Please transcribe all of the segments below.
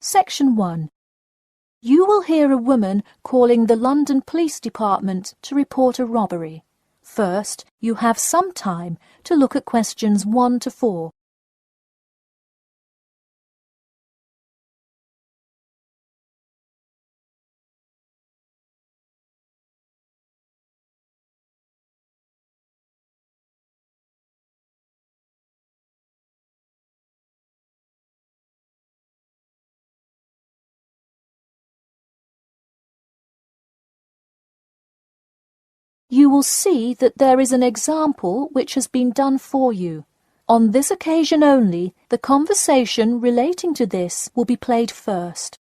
Section 1. You will hear a woman calling the London Police Department to report a robbery. First, you have some time to look at questions 1 to 4. You will see that there is an example which has been done for you. On this occasion only, the conversation relating to this will be played first.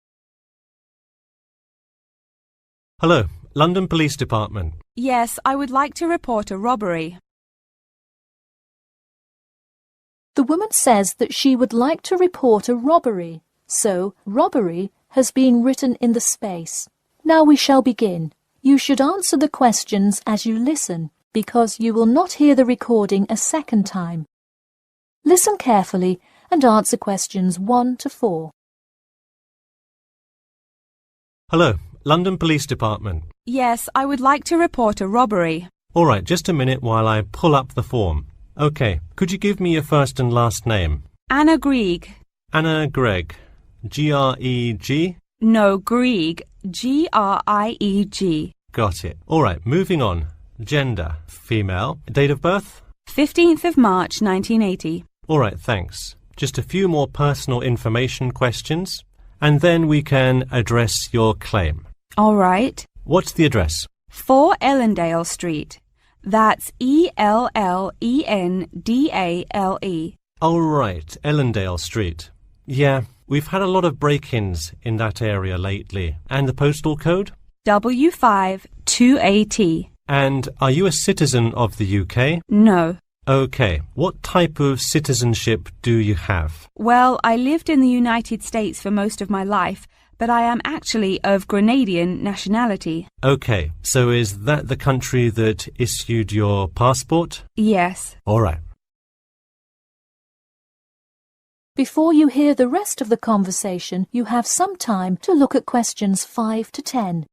Hello, London Police Department. Yes, I would like to report a robbery. The woman says that she would like to report a robbery, so robbery has been written in the space. Now we shall begin. You should answer the questions as you listen, because you will not hear the recording a second time. Listen carefully and answer questions 1 to 4. Hello, London Police Department. Yes, I would like to report a robbery. All right, just a minute while I pull up the form. OK, could you give me your first and last name? Anna Grieg. Anna Gregg. G-R-E-G? No, Grieg. G-R-I-E-G. Got it. All right, moving on. Gender, female. Date of birth? 15th of March, 1980. All right, thanks. Just a few more personal information questions, and then we can address your claim. All right. What's the address? 4 Ellendale Street. That's E-L-L-E-N-D-A-L-E. All right, Ellendale Street. Yeah, we've had a lot of break-ins in that area lately. And the postal code? W5 2AT. And are you a citizen of the UK? No. OK. What type of citizenship do you have? Well, I lived in the United States for most of my life, but I am actually of Grenadian nationality. OK. So is that the country that issued your passport? Yes. All right. Before you hear the rest of the conversation, you have some time to look at questions 5 to 10.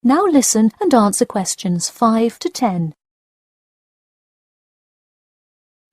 Now listen and answer questions 5 to 10.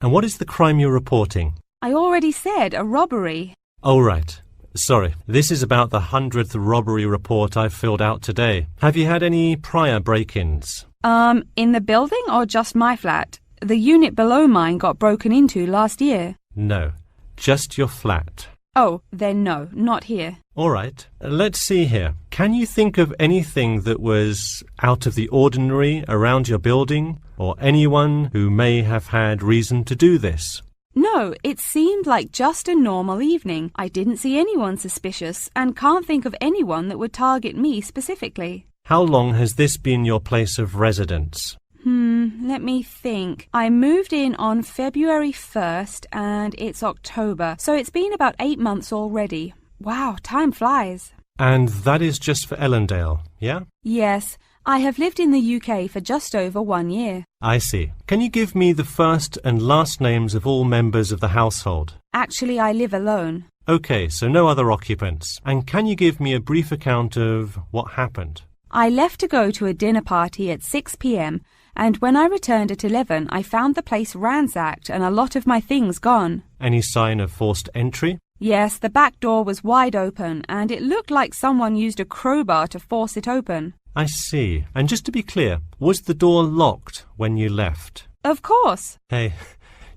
And what is the crime you're reporting? I already said a robbery. Oh, right. Sorry. This is about the 100th robbery report I've filled out today. Have you had any prior break-ins? In the building or just my flat? The unit below mine got broken into last year. No. Just your flat. Oh, then no, not here. All right. Let's see here. Can you think of anything that was out of the ordinary around your building, or anyone who may have had reason to do this? No, it seemed like just a normal evening. I didn't see anyone suspicious and can't think of anyone that would target me specifically. How long has this been your place of residence? Let me think. I moved in on February 1st and it's October, so it's been about 8 months already. Wow, time flies. And that is just for Ellendale, yeah? Yes, I have lived in the UK for just over 1 year. I see. Can you give me the first and last names of all members of the household? Actually, I live alone. OK, so no other occupants. And can you give me a brief account of what happened? I left to go to a dinner party at 6 p.m. and when I returned at 11, I found the place ransacked and a lot of my things gone. Any sign of forced entry? Yes, the back door was wide open and it looked like someone used a crowbar to force it open. I see. And just to be clear, was the door locked when you left? Of course. Hey,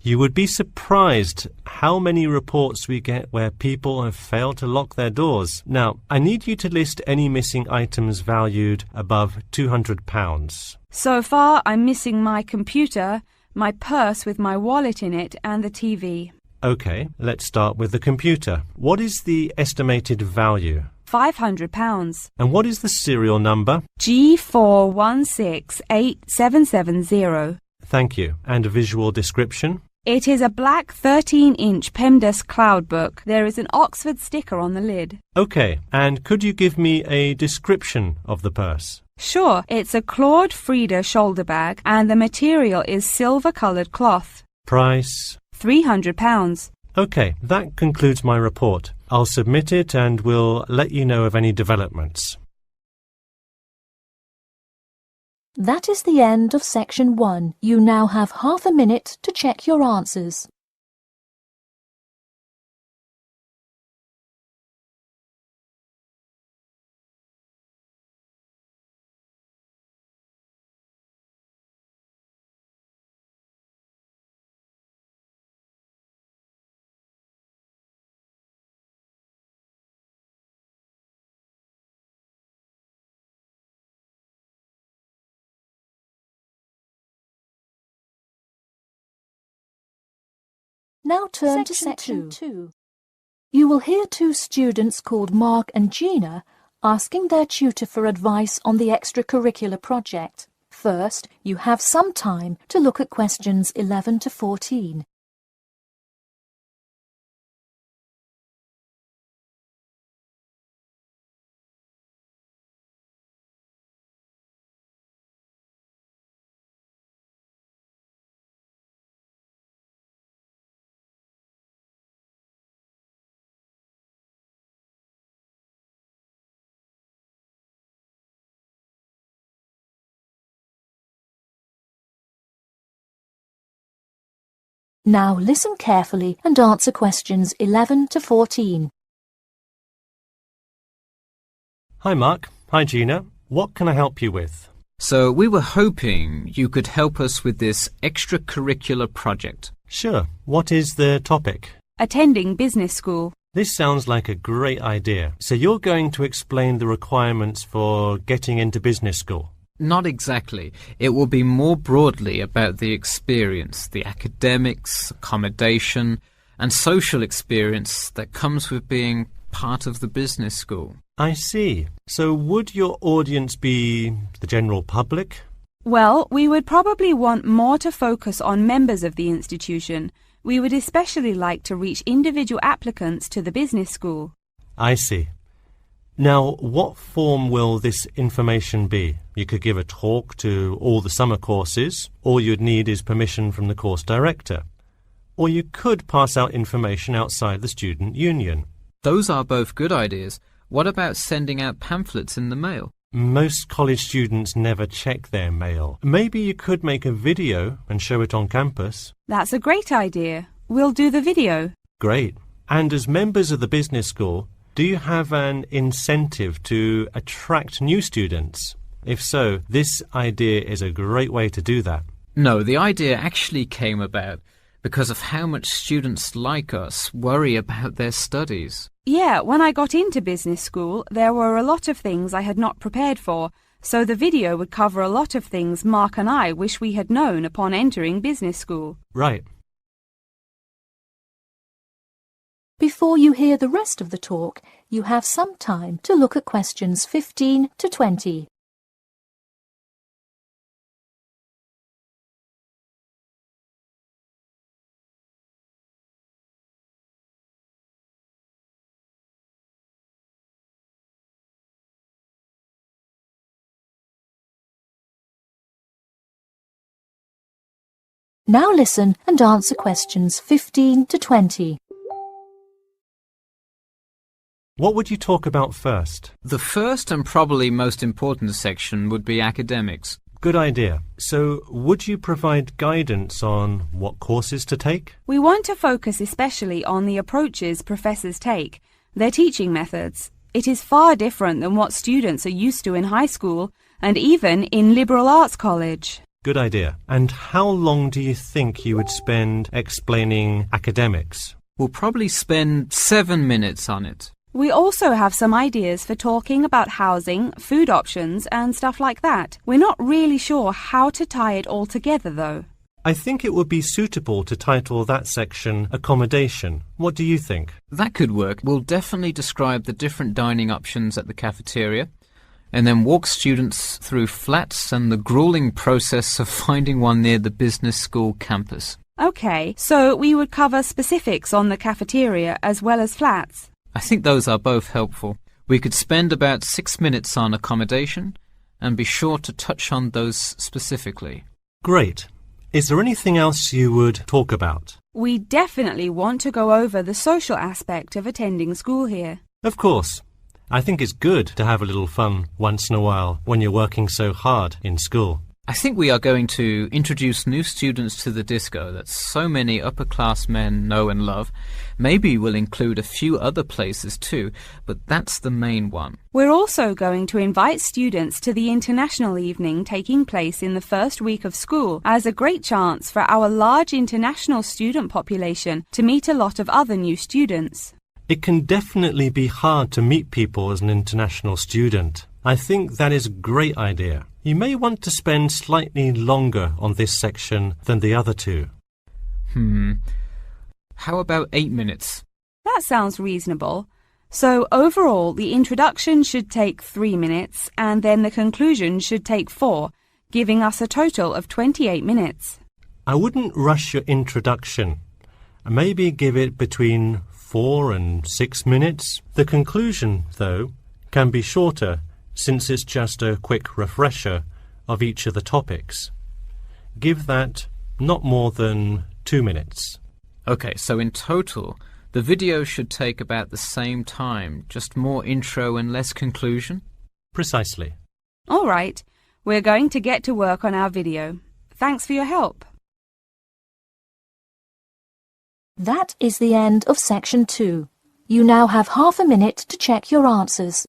you would be surprised how many reports we get where people have failed to lock their doors. Now, I need you to list any missing items valued above £200. So far, I'm missing my computer, my purse with my wallet in it, and the TV. OK, let's start with the computer. What is the estimated value? £500. And what is the serial number? G416870. Thank you. And a visual description? It is a black 13-inch PEMDAS cloud book. There is an Oxford sticker on the lid. Okay, and could you give me a description of the purse? Sure, it's a Claude Frieda shoulder bag and the material is silver-coloured cloth. Price? £300. Okay, that concludes my report. I'll submit it and we'll let you know of any developments. That is the end of section 1. You now have half a minute to check your answers. Now turn to section 2. You will hear two students called Mark and Gina asking their tutor for advice on the extracurricular project. First, you have some time to look at questions 11 to 14. Now listen carefully and answer questions 11 to 14. Hi Mark. Hi Gina. What can I help you with? So we were hoping you could help us with this extracurricular project. Sure. What is the topic? Attending business school. This sounds like a great idea. So you're going to explain the requirements for getting into business school? Not exactly. It will be more broadly about the experience, the academics, accommodation, and social experience that comes with being part of the business school. I see. So would your audience be the general public? Well, we would probably want more to focus on members of the institution. We would especially like to reach individual applicants to the business school. I see. Now, what form will this information be? You could give a talk to all the summer courses. All you'd need is permission from the course director. Or you could pass out information outside the student union. Those are both good ideas. What about sending out pamphlets in the mail? Most college students never check their mail. Maybe you could make a video and show it on campus. That's a great idea. We'll do the video. Great. And as members of the business school, do you have an incentive to attract new students? If so, this idea is a great way to do that. No, the idea actually came about because of how much students like us worry about their studies. Yeah, when I got into business school, there were a lot of things I had not prepared for, so the video would cover a lot of things Mark and I wish we had known upon entering business school. Right. Before you hear the rest of the talk, you have some time to look at questions 15 to 20. Now listen and answer questions 15 to 20. What would you talk about first? The first and probably most important section would be academics. Good idea. So, would you provide guidance on what courses to take? We want to focus especially on the approaches professors take, their teaching methods. It is far different than what students are used to in high school and even in liberal arts college. Good idea. And how long do you think you would spend explaining academics? We'll probably spend 7 minutes on it. We also have some ideas for talking about housing, food options and stuff like that. We're not really sure how to tie it all together though. I think it would be suitable to title that section Accommodation. What do you think? That could work. We'll definitely describe the different dining options at the cafeteria and then walk students through flats and the grueling process of finding one near the business school campus. OK, so we would cover specifics on the cafeteria as well as flats. I think those are both helpful. We could spend about 6 minutes on accommodation and be sure to touch on those specifically. Great. Is there anything else you would talk about? We definitely want to go over the social aspect of attending school here. Of course. I think it's good to have a little fun once in a while when you're working so hard in school. I think we are going to introduce new students to the disco that so many upper-class men know and love. Maybe we'll include a few other places too, but that's the main one. We're also going to invite students to the international evening taking place in the first week of school as a great chance for our large international student population to meet a lot of other new students. It can definitely be hard to meet people as an international student. I think that is a great idea. You may want to spend slightly longer on this section than the other two. How about 8 minutes? That sounds reasonable. So overall, the introduction should take 3 minutes and then the conclusion should take 4, giving us a total of 28 minutes. I wouldn't rush your introduction. Maybe give it between 4 and 6 minutes. The conclusion, though, can be shorter since it's just a quick refresher of each of the topics. Give that not more than 2 minutes. Okay, so in total, the video should take about the same time, just more intro and less conclusion? Precisely. All right, we're going to get to work on our video. Thanks for your help. That is the end of section 2. You now have half a minute to check your answers.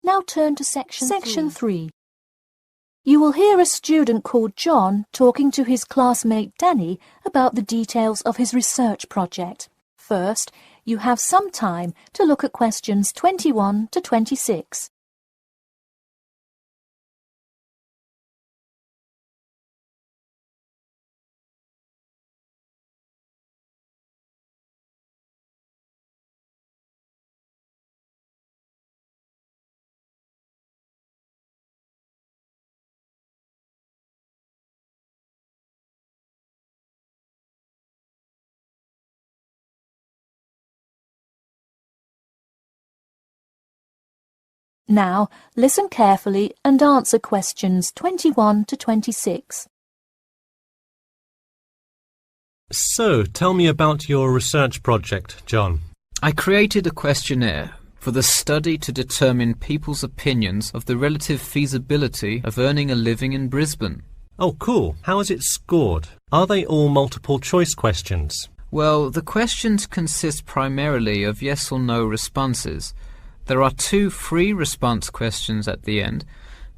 Now turn to section 3. You will hear a student called John talking to his classmate Danny about the details of his research project. First, you have some time to look at questions 21 to 26. Now, listen carefully and answer questions 21 to 26. So, tell me about your research project, John. I created a questionnaire for the study to determine people's opinions of the relative feasibility of earning a living in Brisbane. Oh, cool. How is it scored? Are they all multiple choice questions? Well, the questions consist primarily of yes or no responses. There are 2 free response questions at the end.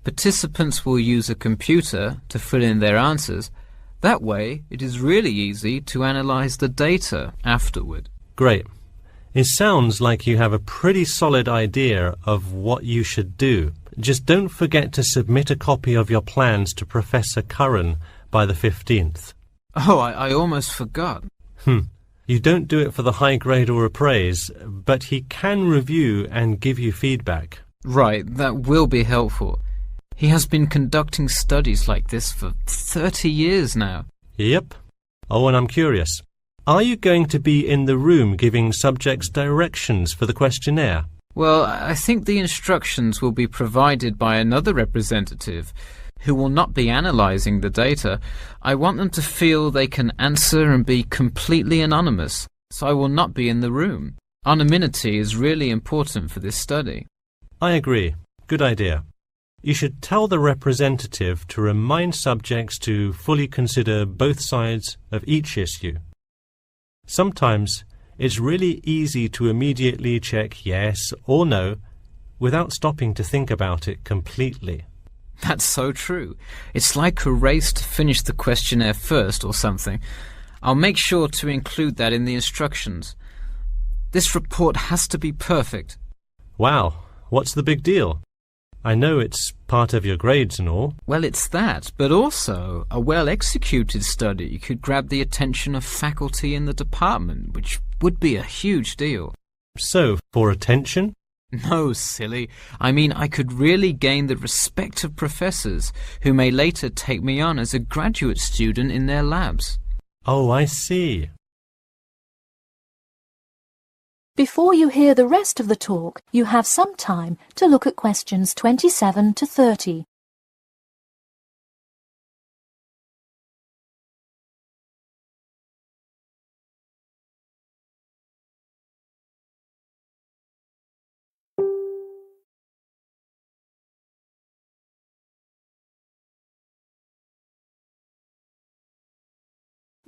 Participants will use a computer to fill in their answers. That way, it is really easy to analyze the data afterward. Great. It sounds like you have a pretty solid idea of what you should do. Just don't forget to submit a copy of your plans to Professor Curran by the 15th. Oh, I almost forgot. You don't do it for the high grade or a praise, but he can review and give you feedback. Right, that will be helpful. He has been conducting studies like this for 30 years now. Yep. Oh, and I'm curious. Are you going to be in the room giving subjects directions for the questionnaire? Well, I think the instructions will be provided by another representative who will not be analysing the data. I want them to feel they can answer and be completely anonymous, so I will not be in the room. Anonymity is really important for this study. I agree. Good idea. You should tell the representative to remind subjects to fully consider both sides of each issue. Sometimes it's really easy to immediately check yes or no without stopping to think about it completely. That's so true. It's like a race to finish the questionnaire first or something. I'll make sure to include that in the instructions. This report has to be perfect. Wow, what's the big deal? I know it's part of your grades and all. Well, it's that, but also a well-executed study could grab the attention of faculty in the department, which would be a huge deal. So, for attention? No, silly. I mean, I could really gain the respect of professors who may later take me on as a graduate student in their labs. Oh, I see. Before you hear the rest of the talk, you have some time to look at questions 27 to 30.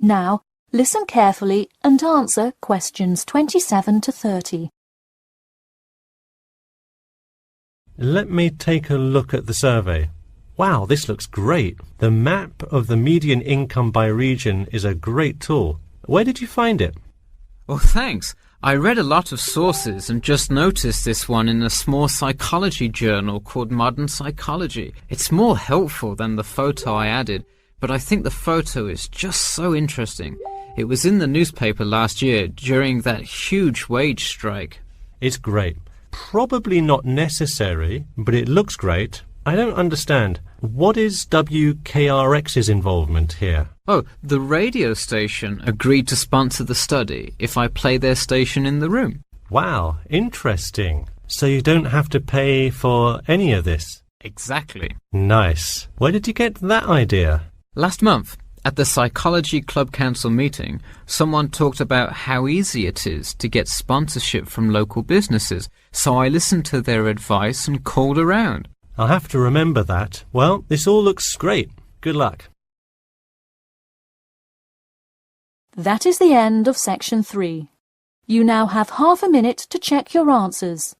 Now, listen carefully and answer questions 27 to 30. Let me take a look at the survey. Wow, this looks great. The map of the median income by region is a great tool. Where did you find it? Well, thanks. I read a lot of sources and just noticed this one in a small psychology journal called Modern Psychology. It's more helpful than the photo I added, but I think the photo is just so interesting. It was in the newspaper last year during that huge wage strike. It's great. Probably not necessary, but it looks great. I don't understand. What is WKRX's involvement here? Oh, the radio station agreed to sponsor the study if I play their station in the room. Wow, interesting. So you don't have to pay for any of this? Exactly. Nice. Where did you get that idea? Last month, at the Psychology Club Council meeting, someone talked about how easy it is to get sponsorship from local businesses, so I listened to their advice and called around. I'll have to remember that. Well, this all looks great. Good luck. That is the end of section 3. You now have half a minute to check your answers.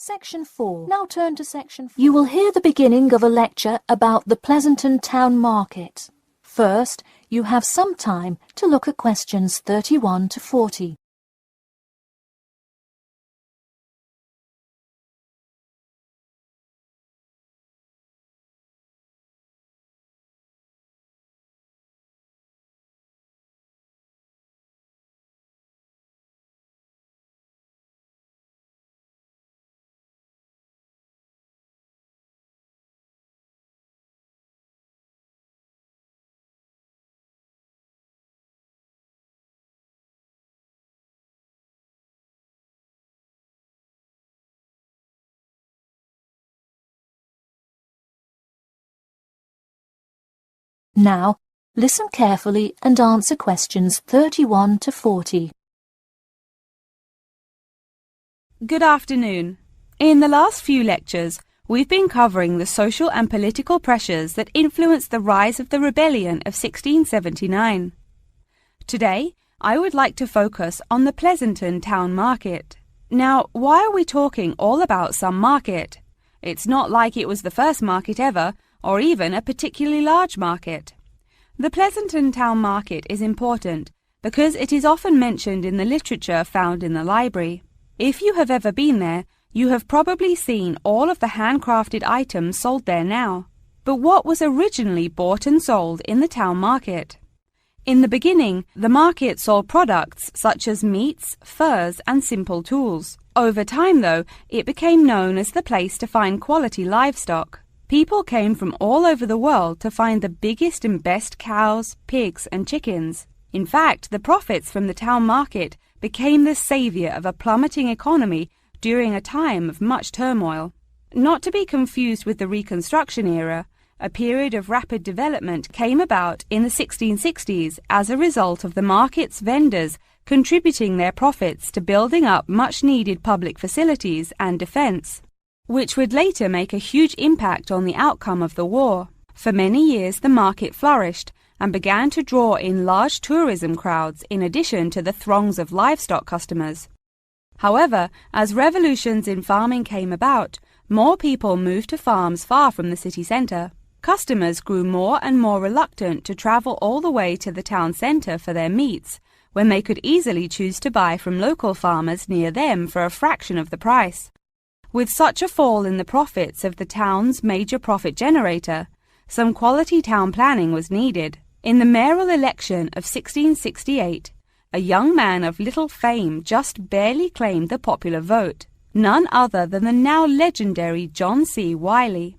Section 4. Now turn to section 4. You will hear the beginning of a lecture about the Pleasanton Town Market. First, you have some time to look at questions 31 to 40. Now, listen carefully and answer questions 31 to 40. Good afternoon. In the last few lectures, we've been covering the social and political pressures that influenced the rise of the rebellion of 1679. Today, I would like to focus on the Pleasanton Town Market. Now, why are we talking all about some market? It's not like it was the first market ever, or even a particularly large market. The Pleasanton Town Market is important because it is often mentioned in the literature found in the library. If you have ever been there, you have probably seen all of the handcrafted items sold there now. But what was originally bought and sold in the town market? In the beginning, the market sold products such as meats, furs, and simple tools. Over time, though, it became known as the place to find quality livestock. People came from all over the world to find the biggest and best cows, pigs, and chickens. In fact, the profits from the town market became the savior of a plummeting economy during a time of much turmoil. Not to be confused with the Reconstruction era, a period of rapid development came about in the 1660s as a result of the market's vendors contributing their profits to building up much-needed public facilities and defense, which would later make a huge impact on the outcome of the war. For many years, the market flourished and began to draw in large tourism crowds in addition to the throngs of livestock customers. However, as revolutions in farming came about, more people moved to farms far from the city centre. Customers grew more and more reluctant to travel all the way to the town centre for their meats, when they could easily choose to buy from local farmers near them for a fraction of the price. With such a fall in the profits of the town's major profit generator, some quality town planning was needed. In the mayoral election of 1668, a young man of little fame just barely claimed the popular vote, none other than the now legendary John C. Wiley.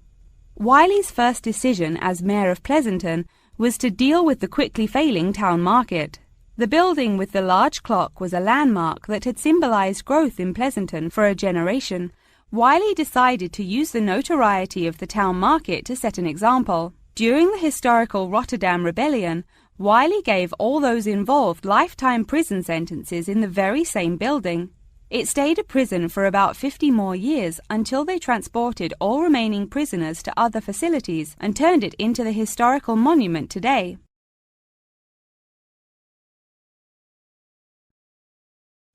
Wiley's first decision as mayor of Pleasanton was to deal with the quickly failing town market. The building with the large clock was a landmark that had symbolized growth in Pleasanton for a generation. Wiley decided to use the notoriety of the town market to set an example. During the historical Rotterdam Rebellion, Wiley gave all those involved lifetime prison sentences in the very same building. It stayed a prison for about 50 more years until they transported all remaining prisoners to other facilities and turned it into the historical monument today.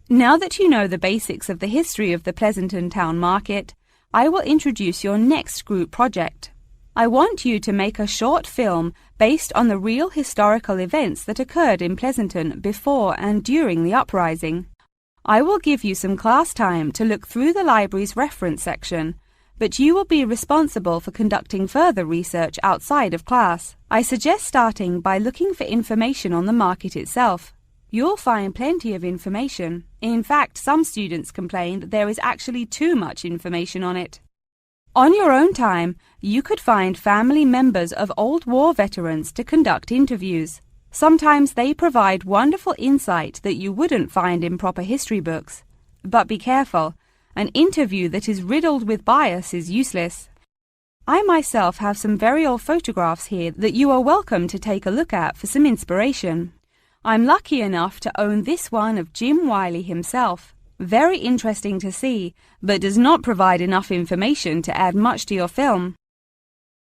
Now that you know the basics of the history of the Pleasanton Town Market, I will introduce your next group project. I want you to make a short film based on the real historical events that occurred in Pleasanton before and during the uprising. I will give you some class time to look through the library's reference section, but you will be responsible for conducting further research outside of class. I suggest starting by looking for information on the market itself. You'll find plenty of information. In fact, some students complain that there is actually too much information on it. On your own time, you could find family members of old war veterans to conduct interviews. Sometimes they provide wonderful insight that you wouldn't find in proper history books. But be careful, an interview that is riddled with bias is useless. I myself have some very old photographs here that you are welcome to take a look at for some inspiration. I'm lucky enough to own this one of Jim Wiley himself. Very interesting to see, but does not provide enough information to add much to your film.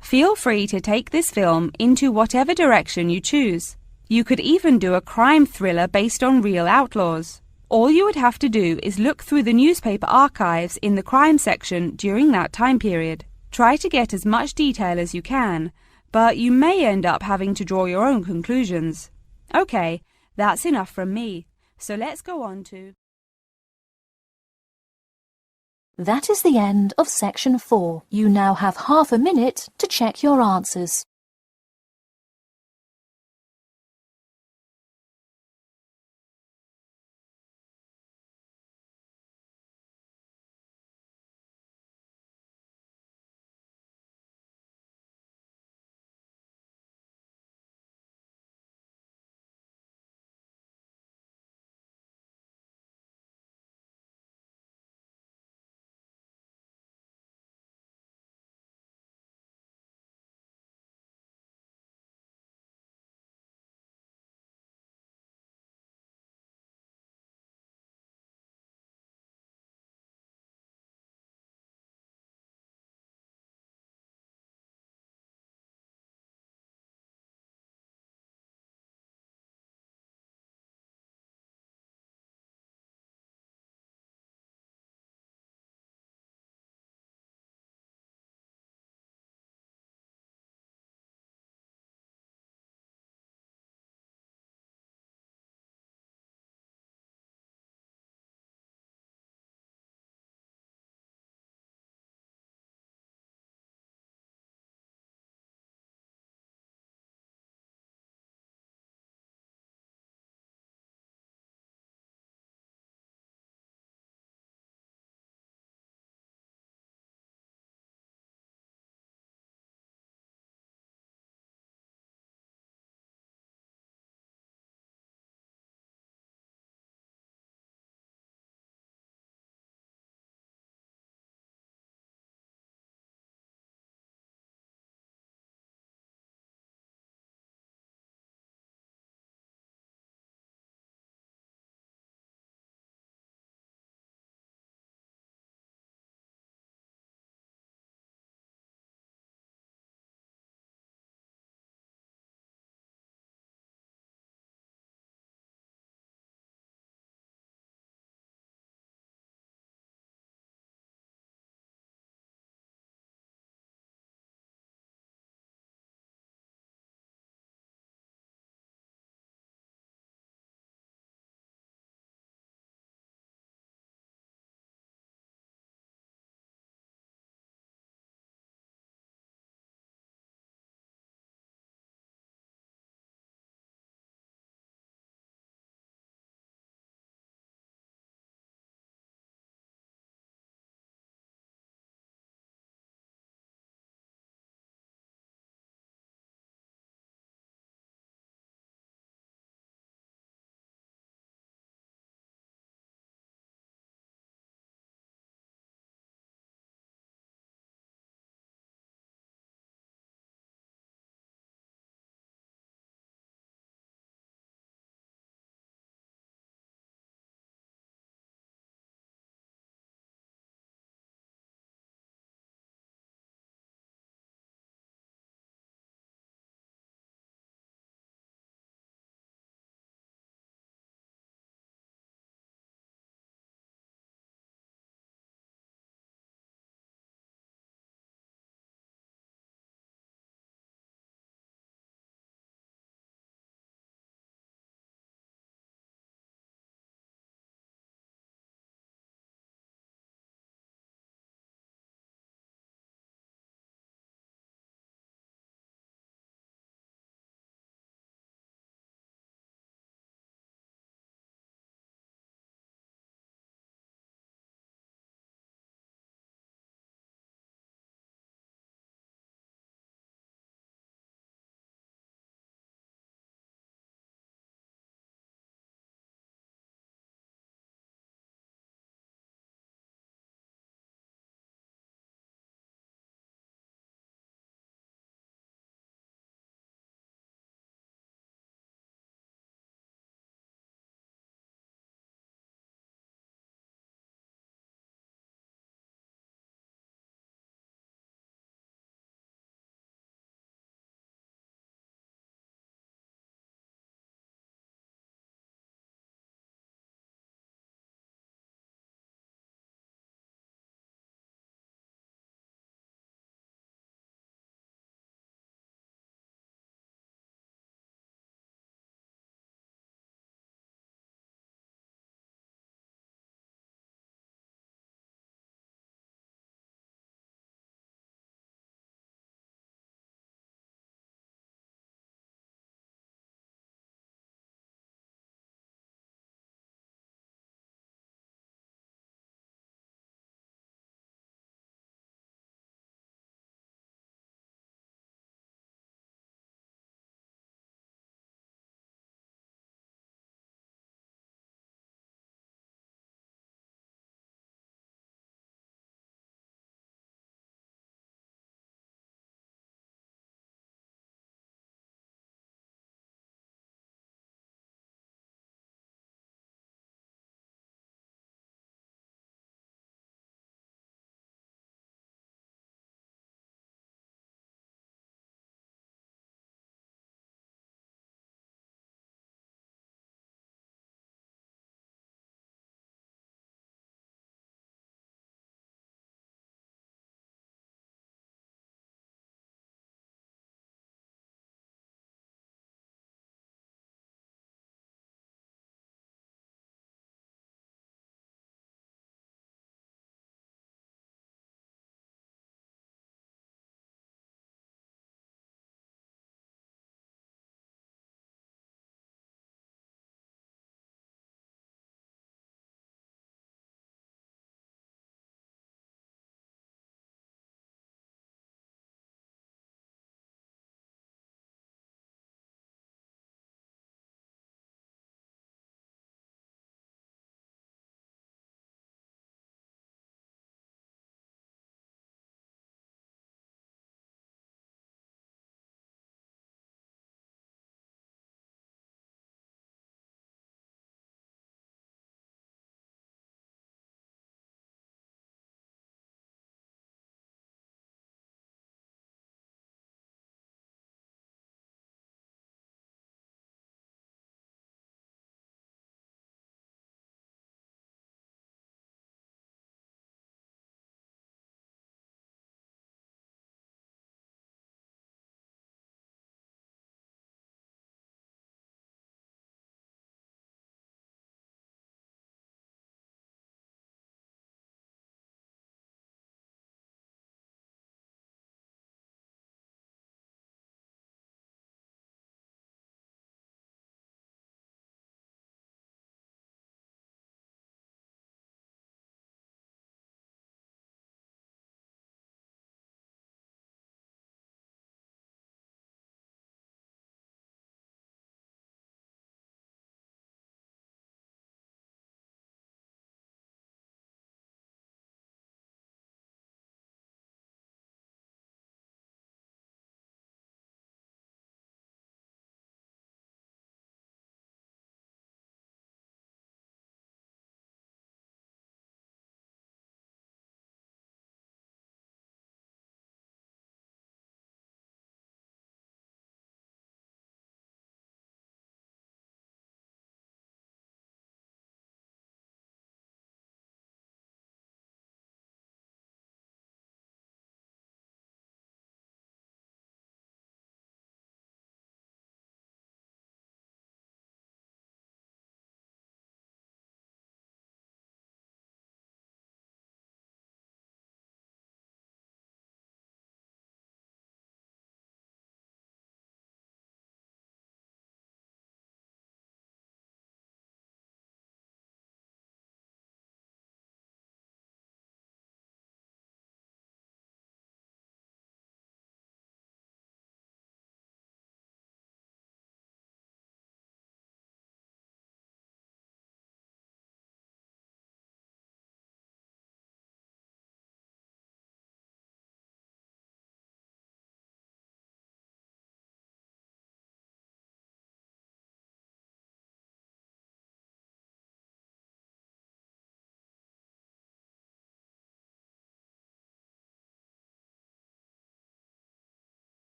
Feel free to take this film into whatever direction you choose. You could even do a crime thriller based on real outlaws. All you would have to do is look through the newspaper archives in the crime section during that time period. Try to get as much detail as you can, but you may end up having to draw your own conclusions. Okay, that's enough from me, so let's go on to... That is the end of section 4. You now have half a minute to check your answers.